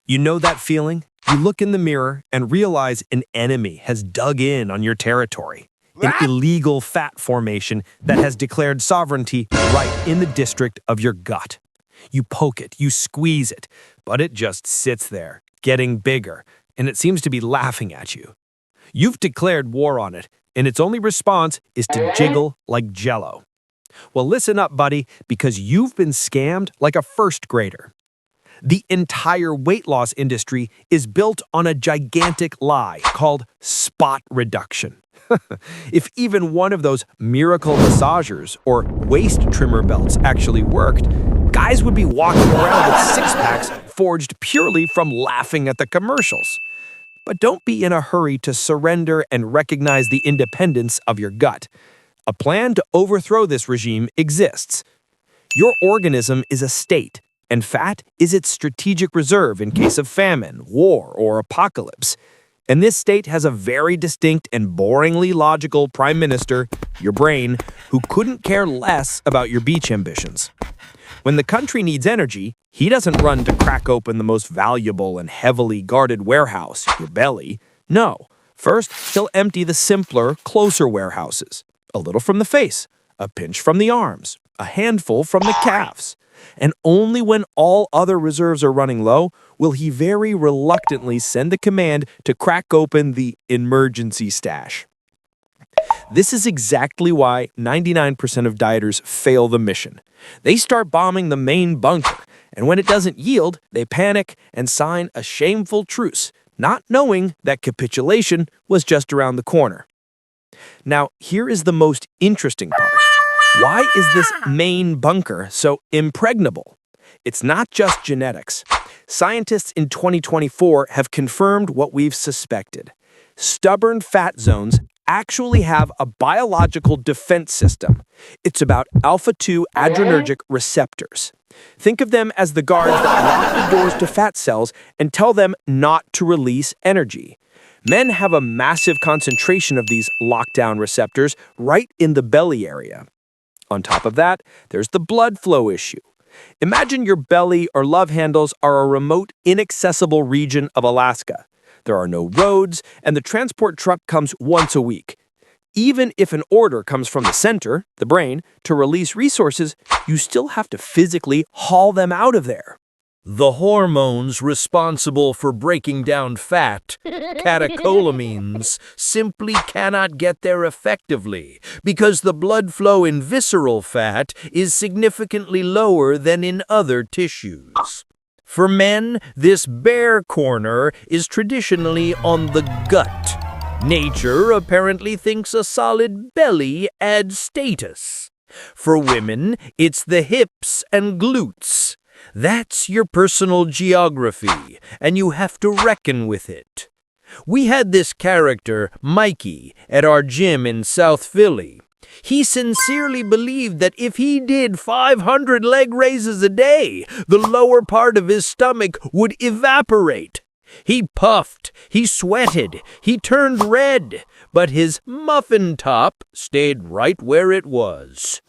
You know that feeling? You look in the mirror and realize an enemy has dug in on your territory. An illegal fat formation that has declared sovereignty right in the district of your gut. You poke it, you squeeze it, but it just sits there, getting bigger, and it seems to be laughing at you. You've declared war on it, and its only response is to jiggle like jello. Well, listen up, buddy, because you've been scammed like a first grader. The entire weight loss industry is built on a gigantic lie called spot reduction. If even one of those miracle massagers or waist trimmer belts actually worked, guys would be walking around with six-packs forged purely from laughing at the commercials. But don't be in a hurry to surrender and recognize the independence of your gut. A plan to overthrow this regime exists. Your organism is a state, and fat is its strategic reserve in case of famine, war, or apocalypse. And this state has a very distinct and boringly logical prime minister, your brain, who couldn't care less about your beach ambitions. When the country needs energy, he doesn't run to crack open the most valuable and heavily guarded warehouse, your belly. No, first he'll empty the simpler, closer warehouses. A little from the face, a pinch from the arms, a handful from the calves. And only when all other reserves are running low will he very reluctantly send the command to crack open the emergency stash. This is exactly why 99% of dieters fail the mission. They start bombing the main bunker, and when it doesn't yield, they panic and sign a shameful truce, not knowing that capitulation was just around the corner. Now, here is the most interesting part. Why is this main bunker so impregnable? It's not just genetics. Scientists in 2024 have confirmed what we've suspected. Stubborn fat zones actually have a biological defense system. It's about alpha-2 adrenergic receptors. Think of them as the guards that lock the doors to fat cells and tell them not to release energy. Men have a massive concentration of these lockdown receptors right in the belly area. On top of that, there's the blood flow issue. Imagine your belly or love handles are a remote, inaccessible region of Alaska. There are no roads, and the transport truck comes once a week. Even if an order comes from the center, the brain, to release resources, you still have to physically haul them out of there. The hormones responsible for breaking down fat, catecholamines, simply cannot get there effectively because the blood flow in visceral fat is significantly lower than in other tissues. For men, this bare corner is traditionally on the gut. Nature apparently thinks a solid belly adds status. For women, it's the hips and glutes. That's your personal geography, and you have to reckon with it. We had this character, Mikey, at our gym in South Philly. He sincerely believed that if he did 500 leg raises a day, the lower part of his stomach would evaporate. He puffed, he sweated, he turned red, but his muffin top stayed right where it was.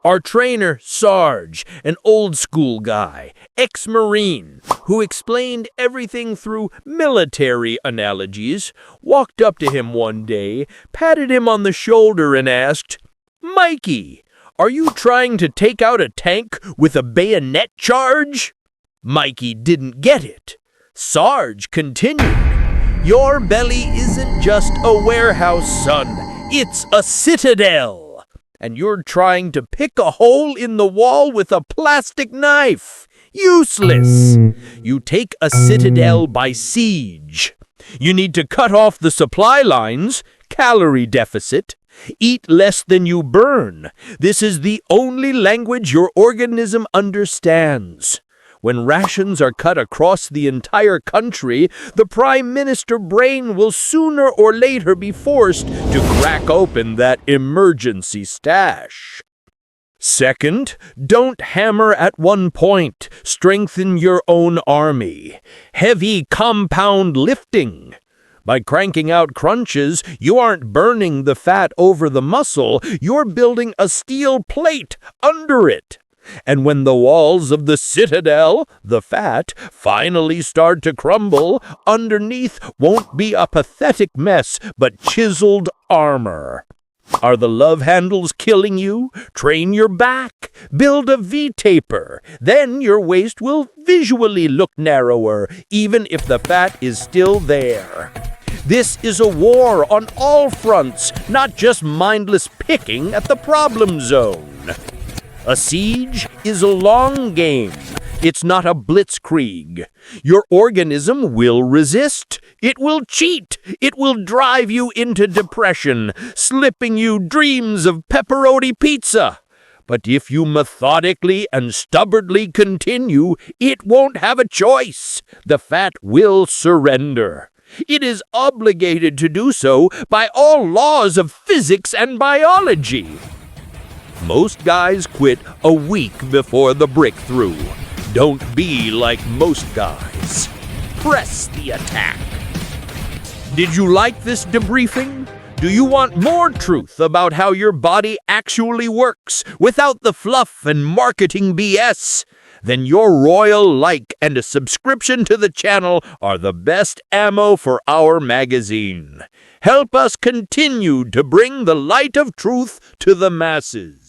Our trainer, Sarge, an old-school guy, ex-Marine, who explained everything through military analogies, walked up to him one day, patted him on the shoulder and asked, "Mikey, are you trying to take out a tank with a bayonet charge?" Mikey didn't get it. Sarge continued, "Your belly isn't just a warehouse, son. It's a citadel. And you're trying to pick a hole in the wall with a plastic knife. Useless. You take a citadel by siege. You need to cut off the supply lines, calorie deficit, eat less than you burn. This is the only language your organism understands. When rations are cut across the entire country, the Prime Minister brain will sooner or later be forced to crack open that emergency stash. Second, don't hammer at one point. Strengthen your own army. Heavy compound lifting. By cranking out crunches, you aren't burning the fat over the muscle, you're building a steel plate under it. And when the walls of the citadel, the fat, finally start to crumble, underneath won't be a pathetic mess, but chiseled armor. Are the love handles killing you? Train your back. Build a V-taper. Then your waist will visually look narrower, even if the fat is still there. This is a war on all fronts, not just mindless picking at the problem zone. A siege is a long game. It's not a blitzkrieg. Your organism will resist. It will cheat. It will drive you into depression, slipping you dreams of pepperoni pizza. But if you methodically and stubbornly continue, it won't have a choice. The fat will surrender. It is obligated to do so by all laws of physics and biology. Most guys quit a week before the breakthrough. Don't be like most guys. Press the attack. Did you like this debriefing? Do you want more truth about how your body actually works without the fluff and marketing BS? Then your royal like and a subscription to the channel are the best ammo for our magazine. Help us continue to bring the light of truth to the masses.